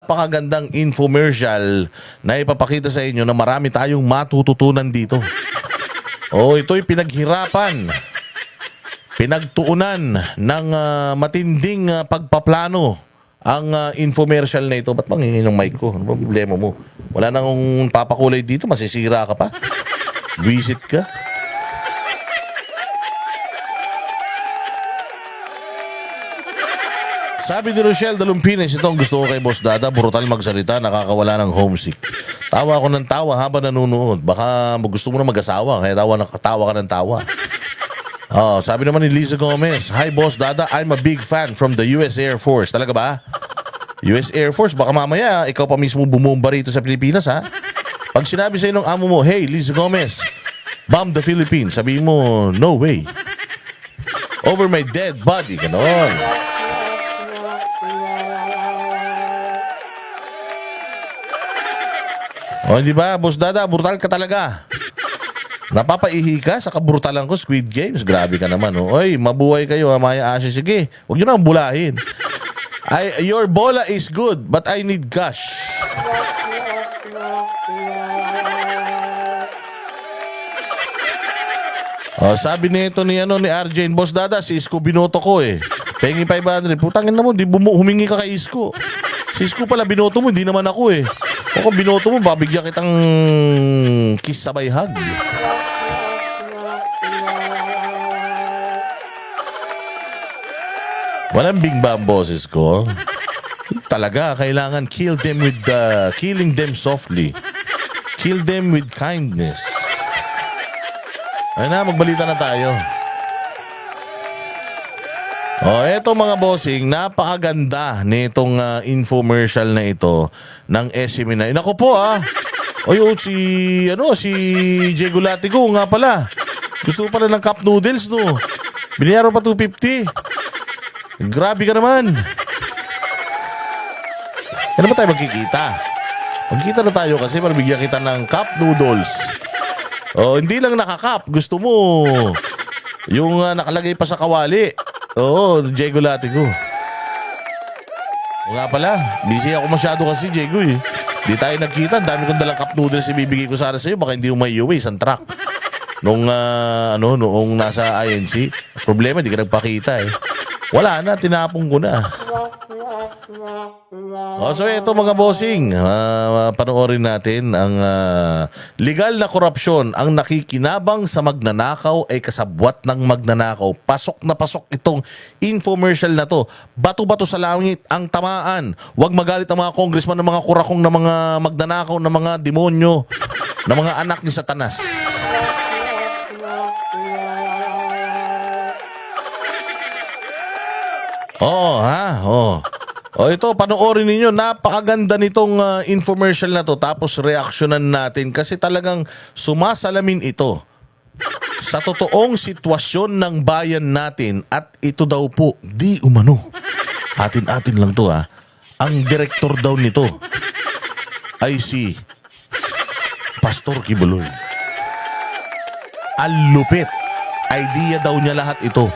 Napakagandang infomercial na ipapakita sa inyo na marami tayong matututunan dito. Ito'y pinaghirapan, pinagtuunan ng matinding pagpaplano ang infomercial na ito. Ba't mangingin ng mic ko? Ano ba problema mo? Wala nang papakulay dito, masisira ka pa. Visit ka. Sabi ni Rochelle Dalumpines, ito ang gusto ko kay Boss Dada, brutal magsalita, nakakawala ng homesick. Tawa ako ng tawa habang nanonood. Baka gusto mo na mag-asawa, kaya tawa ka ng tawa. Sabi naman ni Liza Gomez, hi Boss Dada, I'm a big fan from the US Air Force. Talaga ba? US Air Force, baka mamaya ikaw pa mismo bumumba rito sa Pilipinas, ha? Pag sinabi sa'yo ng amo mo, hey Liza Gomez, bomb the Philippines, sabihin mo, no way. Over my dead body, ganon. Hindi ba, Boss Dada, brutal ka talaga. Napapaihi ka sa kabrutalan ko, Squid Games. Grabe ka naman. Oy, mabuhay kayo, Maya Ashi. Sige, huwag nyo nang bulahin. Your bola is good, but I need cash. Sabi nito ni Arjane, Boss Dada, si Isko binoto ko eh. Pengi 500. Putangin na mo, di humingi ka kay Isko. Si Isko pala binoto mo, hindi naman ako eh. O kung binoto mo, babigyan kitang kiss sabay hug. Walang bingba ang boses ko. Talaga, kailangan killing them softly. Kill them with kindness. Ayun na, magbalita na tayo. Eto mga bossing, napakaganda nitong infomercial na ito ng SM9. Nako po si Diego Latigo nga pala. Gusto pala ng cup noodles, no? Binayaran pa 250. Grabe ka naman. Ano ba tayo magkikita? Magkita na tayo kasi para bigyan kita ng cup noodles. Hindi lang nakakap. Gusto mo yung nakalagay pa sa kawali. Diego Latigo. Nga pala, busy ako masyado kasi, Diego eh. Di tayo nagkita, dami kong dalang cup noodles ibibigay ko sana sa'yo, baka hindi mo may iuwi, isang truck. Noong nasa INC, problema, di ka nagpakita eh. Wala na, tinapong ko na. So ito mga bossing, panoorin natin ang legal na korupsyon. Ang nakikinabang sa magnanakaw ay kasabwat ng magnanakaw. Pasok na pasok itong infomercial na to. Bato-bato sa langit ang tamaan. Huwag magalit ang mga congressman ng mga kurakong na mga magnanakaw, na mga demonyo, na mga anak ni Satanas. Ito, panoorin ninyo. Napakaganda nitong infomercial na to. Tapos reaksyonan natin kasi talagang sumasalamin ito sa totoong sitwasyon ng bayan natin. At ito daw po, di umano. Atin-atin lang to Ang direktor daw nito ay si Pastor Kibuloy. Ang lupit. Idea daw niya lahat ito.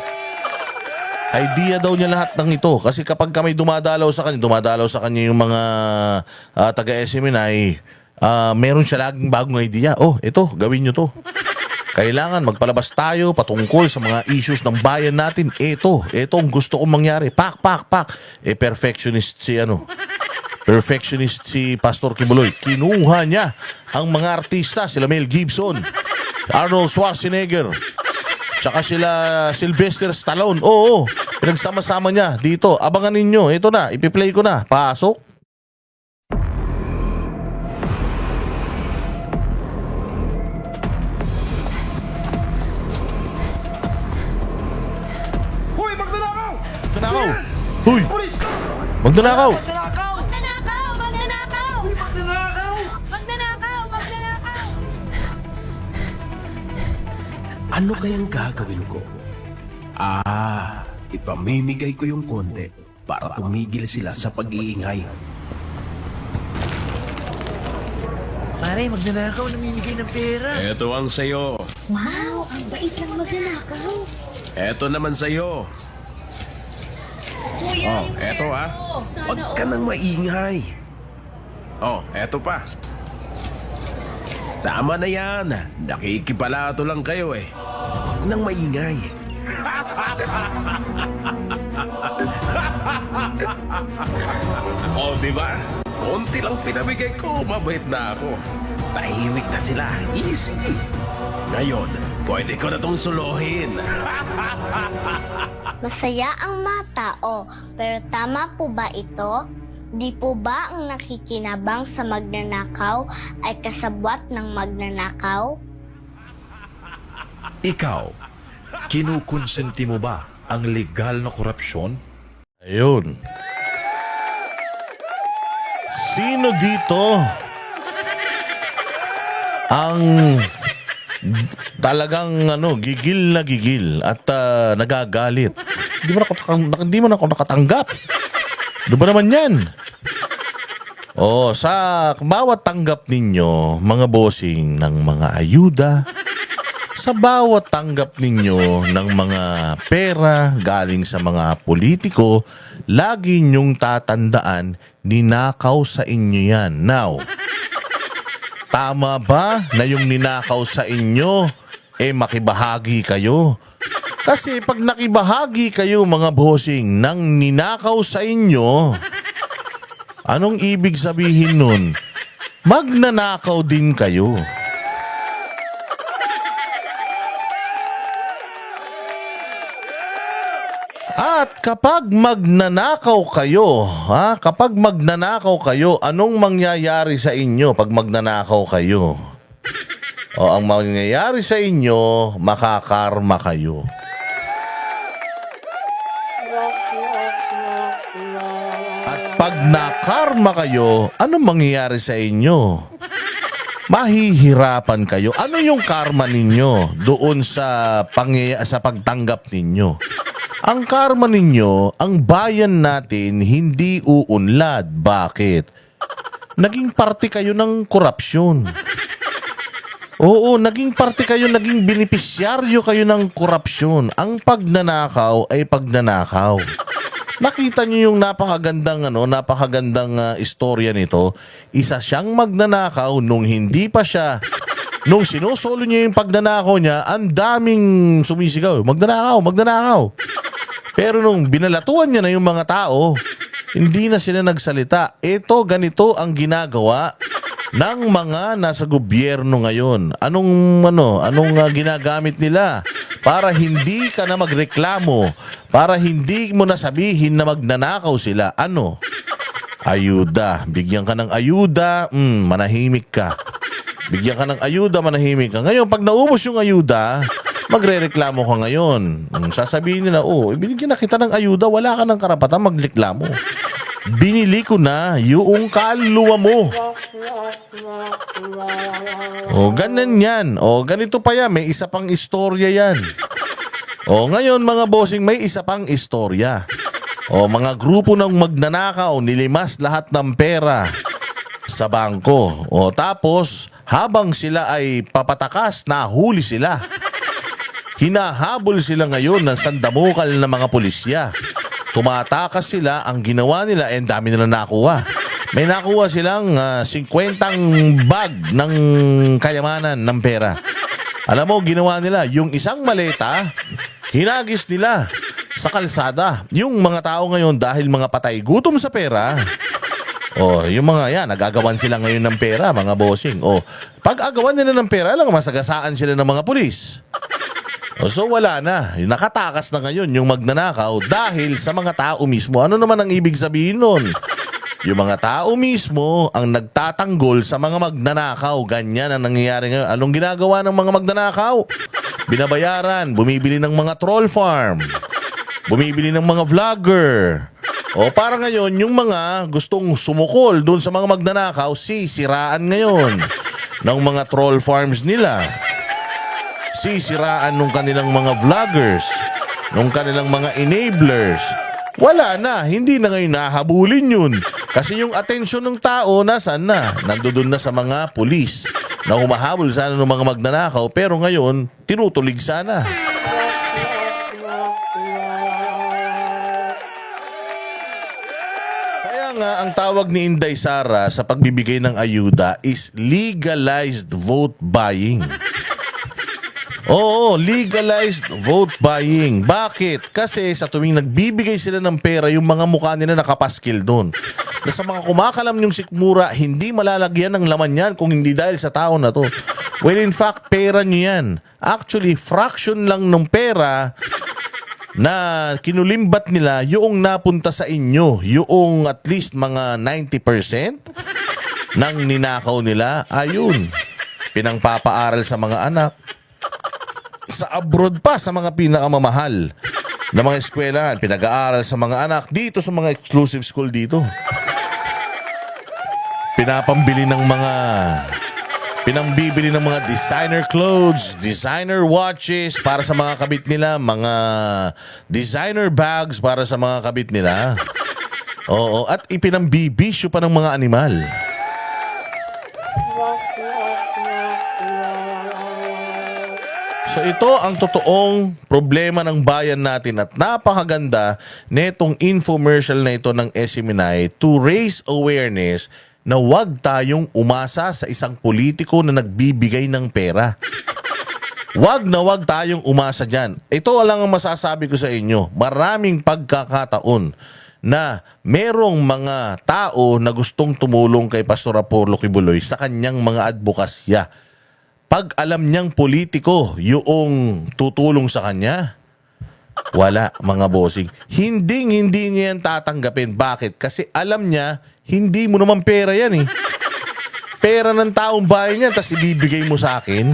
Idea daw niya lahat ng ito. Kasi kapag kami dumadalaw sa kanya yung mga taga-SMNI, meron siya laging bagong idea. Ito, gawin nyo to. Kailangan magpalabas tayo patungkol sa mga issues ng bayan natin. Ito ang gusto kong mangyari. Pak. Perfectionist si Pastor Kibuloy. Kinuha niya ang mga artista, sila Mel Gibson, Arnold Schwarzenegger, tsaka sila Sylvester Stallone. Pinagsama-sama niya dito. Abangan ninyo. Ito na, ipi-play ko na. Pasok. Hoy, magnanakaw! Magnanakaw! Huy! Pulis ka! Magnanakaw! Magnanakaw! Magnanakaw! Magnanakaw! Hoy, magnanakaw! Magnanakaw! Magnanakaw! Ano kayang gagawin ko? Ipamimigay ko yung konti para tumigil sila sa pag-iingay. Pare, magnanakaw, namimigay ng pera. Eto ang sayo. Wow! Ang bait ng magnanakaw! Eto naman sayo. Kuya, yung eto share ko. Sana Huwag ka nang maingay. Oh, eto pa. Tama na yan. Nakikipalato lang kayo eh. Nang maingay. Oh, di ba? Konti lang pinamigay ko, mabait na ako. Tahimik na sila, easy. Ngayon, pwede ko na tong suluhin. Masaya ang mga tao, pero tama po ba ito? Di po ba ang nakikinabang sa magnanakaw ay kasabwat ng magnanakaw? Ikaw, kinukonsenti mo ba ang legal na korupsyon? Ayun. Sino dito ang talagang gigil na gigil at nagagalit? Hindi mo na ako nakatanggap. Ano ba naman yan? Sa bawat tanggap ninyo, mga bossing ng mga ayuda, sa bawat tanggap ninyo ng mga pera galing sa mga politiko, lagi nyong tatandaan, ninakaw sa inyo yan. Now, tama ba na yung ninakaw sa inyo, makibahagi kayo? Kasi pag nakibahagi kayo mga bossing ng ninakaw sa inyo, anong ibig sabihin nun? Magnanakaw din kayo. At kapag magnanakaw kayo, anong mangyayari sa inyo pag magnanakaw kayo? Ang mangyayari sa inyo, makakarma kayo. At pag nakarma kayo, anong mangyayari sa inyo? Mahihirapan kayo. Ano yung karma ninyo doon sa pagtanggap ninyo? Ang karma ninyo, ang bayan natin hindi uunlad. Bakit? Naging parte kayo ng korupsyon. Oo, naging parte kayo, naging benepisyaryo kayo ng korupsyon. Ang pagnanakaw ay pagnanakaw. Nakita niyo yung napakagandang istorya nito. Isa siyang magnanakaw nung hindi pa siya, nung sinusolo niya yung pagnanakaw niya, ang daming sumisigaw, magnanakaw, magnanakaw. Pero nung binalatuan niya na yung mga tao, hindi na sila nagsalita. Ganito ang ginagawa ng mga nasa gobyerno ngayon. Anong ginagamit nila para hindi ka na magreklamo, para hindi mo na sabihin na magnanakaw sila? Ayuda. Bigyan ka ng ayuda, manahimik ka. Bigyan ka ng ayuda, manahimik ka. Ngayon, pag naubos yung ayuda, magrereklamo ka ngayon. Sasabihin nila, binigyan na kita ng ayuda, wala ka ng karapatan magreklamo. Binili ko na yung kaluluwa mo. Ganun yan. Ganito pa yan. May isa pang istorya yan. Ngayon mga bossing, may isa pang istorya. Mga grupo ng magnanakaw, nilimas lahat ng pera sa bangko. Tapos, habang sila ay papatakas, nahuli sila. Hinahabol sila ngayon ng sandamukal na mga pulisya. Tumatakas sila, ang ginawa nila, ang dami nila nakuha. May nakuha silang 50 bag ng kayamanan ng pera. Alam mo, ginawa nila, yung isang maleta, hinagis nila sa kalsada. Yung mga tao ngayon, dahil mga patay gutom sa pera, yung mga yan, nagagawan sila ngayon ng pera, mga bossing. Pag agawan nila ng pera, lang masagasaan sila ng mga pulis. So wala na. Nakatakas na ngayon yung magnanakaw dahil sa mga tao mismo. Ano naman ang ibig sabihin nun? Yung mga tao mismo ang nagtatanggol sa mga magnanakaw. Ganyan ang nangyayari ngayon. Anong ginagawa ng mga magnanakaw? Binabayaran, bumibili ng mga troll farm, bumibili ng mga vlogger. Para ngayon, yung mga gustong sumukol doon sa mga magnanakaw, sisiraan ngayon ng mga troll farms nila. Sisiraan nung kanilang mga vloggers, nung kanilang mga enablers. Wala na, hindi na ngayon nahabulin yun. Kasi yung atensyon ng tao, nasaan na? Nandoon na sa mga pulis na humahabol sana ng mga magnanakaw, pero ngayon, tinutulig sana. Kaya nga, ang tawag ni Inday Sara sa pagbibigay ng ayuda is legalized vote buying. Oo, legalized vote buying. Bakit? Kasi sa tuwing nagbibigay sila ng pera, yung mga mukha nila nakapaskil doon. Na sa mga kumakalam yung sikmura, hindi malalagyan ng laman yan kung hindi dahil sa tao na to. Well, in fact, pera nyo yan. Actually, fraction lang ng pera na kinulimbat nila yung napunta sa inyo. Yung at least mga 90% ng ninakaw nila, ayun, pinangpapaaral sa mga anak. Sa abroad pa, sa mga pinakamamahal na mga eskwelahan, pinag-aaral sa mga anak dito sa mga exclusive school dito. Pinambibili ng mga designer clothes, designer watches para sa mga kabit nila, mga designer bags para sa mga kabit nila. Oo, at ipinambibisyo pa ng mga animal. So ito ang totoong problema ng bayan natin at napakaganda netong infomercial na ito ng SMNI to raise awareness na huwag tayong umasa sa isang politiko na nagbibigay ng pera. Huwag tayong umasa dyan. Ito lang ang masasabi ko sa inyo. Maraming pagkakataon na merong mga tao na gustong tumulong kay Pastor Apollo Kibuloy sa kanyang mga advokasya. Pag alam niyang politiko yung tutulong sa kanya, wala, mga bossing. Hindi niya yan tatanggapin. Bakit? Kasi alam niya, hindi mo naman pera yan eh. Pera ng taong bayan yan, tapos ibibigay mo sa akin.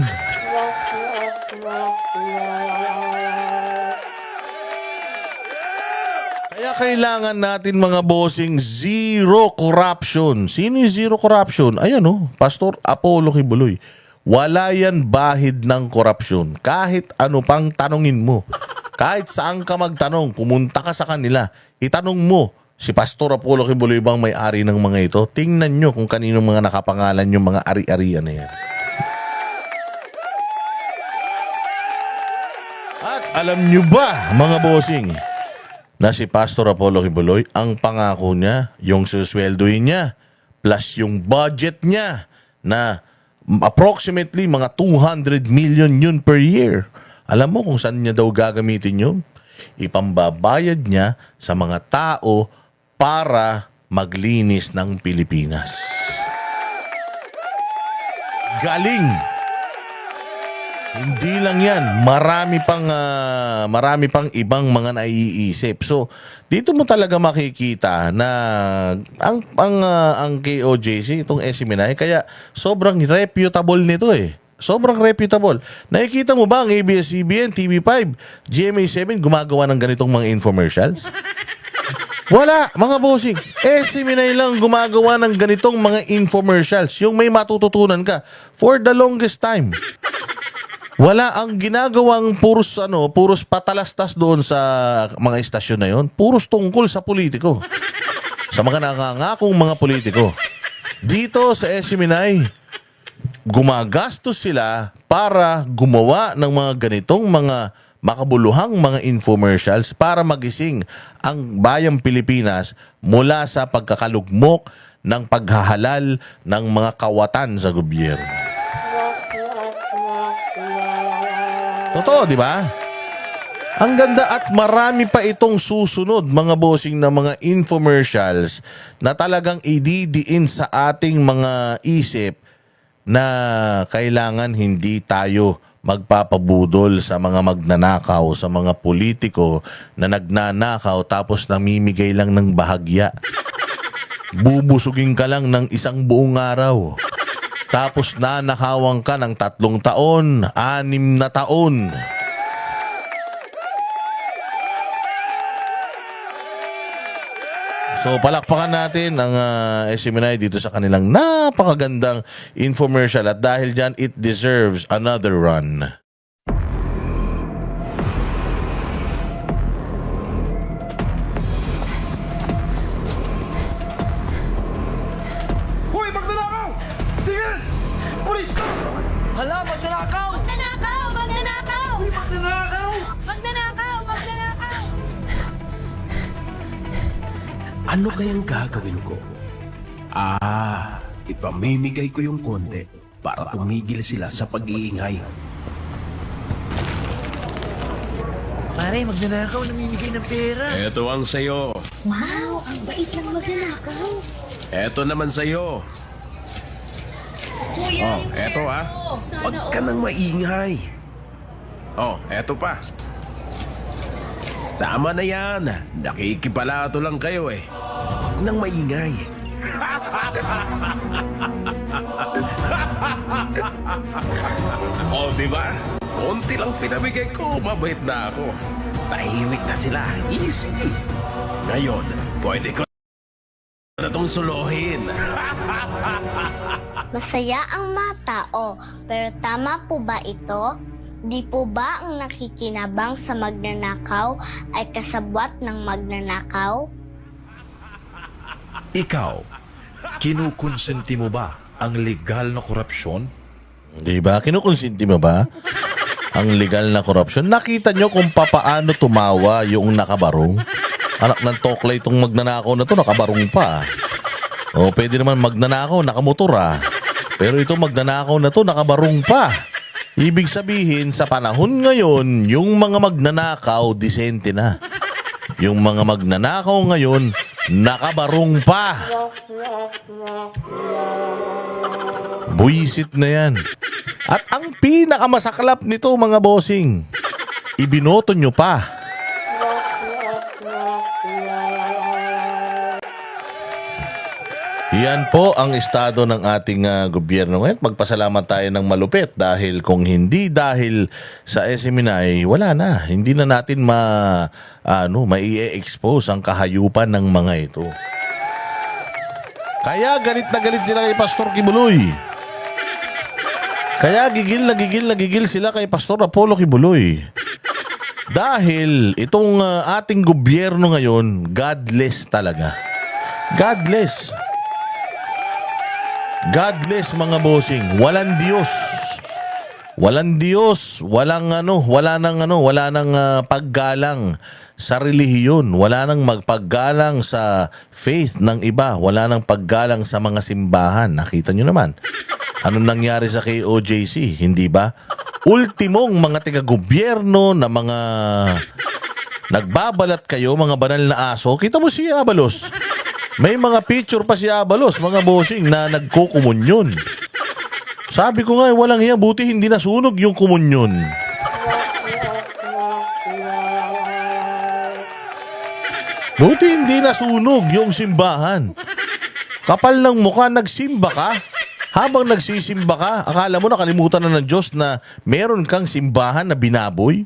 Kaya kailangan natin, mga bossing, zero corruption. Sino yung zero corruption? Ayan oh, Pastor Apollo Kibuloy. Wala yan bahid ng korupsyon. Kahit ano pang tanungin mo. Kahit saan ka magtanong, pumunta ka sa kanila, itanong mo, si Pastor Apollo Kibuloy bang may-ari ng mga ito? Tingnan nyo kung kaninong mga nakapangalan yung mga ari-arian na yan. At alam nyo ba, mga bossing, na si Pastor Apollo Kibuloy, ang pangako niya, yung susweldoin niya, plus yung budget niya na approximately mga 200 million yun per year. Alam mo kung saan niya daw gagamitin yun? Ipambabayad niya sa mga tao para maglinis ng Pilipinas. Galing! Hindi lang yan. Marami pang ibang mga naiisip. So, dito mo talaga makikita na ang KOJC, itong SMNI, kaya sobrang reputable nito eh. Sobrang reputable. Nakikita mo ba ang ABS-CBN, TV5, GMA7 gumagawa ng ganitong mga infomercials? Wala, mga bossing. SMNI lang gumagawa ng ganitong mga infomercials. Yung may matututunan ka for the longest time. Wala, ang ginagawang puros patalastas doon sa mga istasyon na yon, puros tungkol sa politiko. Sa mga nangangakong mga politiko. Dito sa SMNI, gumagastos sila para gumawa ng mga ganitong mga makabuluhang mga infomercials para magising ang bayang Pilipinas mula sa pagkakalugmok ng paghahalal ng mga kawatan sa gobyerno. Totoo, di ba? Ang ganda at marami pa itong susunod, mga bossing, na mga infomercials na talagang ididiin sa ating mga isip na kailangan hindi tayo magpapabudol sa mga magnanakaw, sa mga politiko na nagnanakaw tapos namimigay lang ng bahagya. Bubusugin ka lang ng isang buong araw. Tapos nanakawang ka ng 3 taon, 6 na taon. So palakpakan natin ang SMNI dito sa kanilang napakagandang infomercial at dahil dyan, it deserves another run. Hoy, magnanakaw! Tingin! Pulis ka! Hala, magnanakaw! Magnanakaw! Magnanakaw! Hoy, magnanakaw! Magnanakaw! Magnanakaw! Ano kayang gagawin ko? Ipamimigay ko yung konti para tumigil sila sa pag-iingay. Pare, magnanakaw, namimigay ng pera. Ito ang sayo. Wow, ang bait ng magnanakaw. Ito naman sayo. Kuya, yung share Eto ko. Huwag Sana ka nang maingay. Eto pa. Tama na yan. Nakikipalato lang kayo eh. Huwag nang maingay. Di ba? Konti lang pinamigay ko, mabait na ako. Tahimik na sila. Easy. Ngayon, pwede ko na itong suluhin. Masaya ang mga tao, pero tama po ba ito? Di po ba ang nakikinabang sa magnanakaw ay kasabwat ng magnanakaw? Ikaw, kinukonsenti mo ba ang legal na korupsyon? Di ba? Kinukonsinti mo ba? Ang legal na korupsyon. Nakita nyo kung papaano tumawa yung nakabarong? Anak ng tokla itong magnanakaw na to, nakabarong pa. Pwede naman magnanakaw, nakamotor Pero ito magnanakaw na to, nakabarong pa. Ibig sabihin, sa panahon ngayon, yung mga magnanakaw, disente na. Yung mga magnanakaw ngayon, nakabarong pa. Buisit na yan. At ang pinakamasaklap nito, mga bossing, ibinoto nyo pa. Yan po ang estado ng ating gobyerno ngayon. Magpasalamat tayo ng malupit dahil kung hindi dahil sa SMNI, wala na. Hindi na natin mai-expose ang kahayupan ng mga ito. Kaya galit na galit sila kay Pastor Kibuloy. Kaya gigil na gigil sila kay Pastor Apollo Kibuloy. Dahil itong ating gobyerno ngayon, godless talaga. Godless. Godless, mga bossing. Walang Diyos. Walang Diyos, wala nang paggalang sa relihiyon, wala nang magpaggalang sa faith ng iba, wala nang paggalang sa mga simbahan. Nakita nyo naman. Anong nangyari sa KOJC, hindi ba? Ultimong mga taga-gobyerno na mga nagbabalat kayo, mga banal na aso. Kita mo si Abalos. May mga picture pa si Abalos, mga bossing, na nagkukumunyon. Sabi ko nga, walang iya, buti hindi nasunog yung kumunyon. Buti hindi nasunog yung simbahan. Kapal ng mukha, nagsimba ka. Habang nagsisimba ka, akala mo nakalimutan na ng Diyos na meron kang simbahan na binaboy?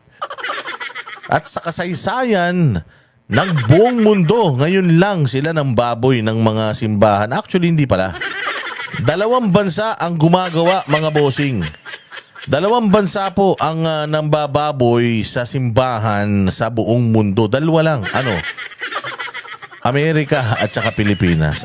At sa kasaysayan ng buong mundo, ngayon lang sila ng baboy ng mga simbahan. Actually, hindi pala. 2 bansa ang gumagawa, mga bossing. 2 bansa po ang nambababoy sa simbahan sa buong mundo. 2 lang. Ano? Amerika at saka Pilipinas.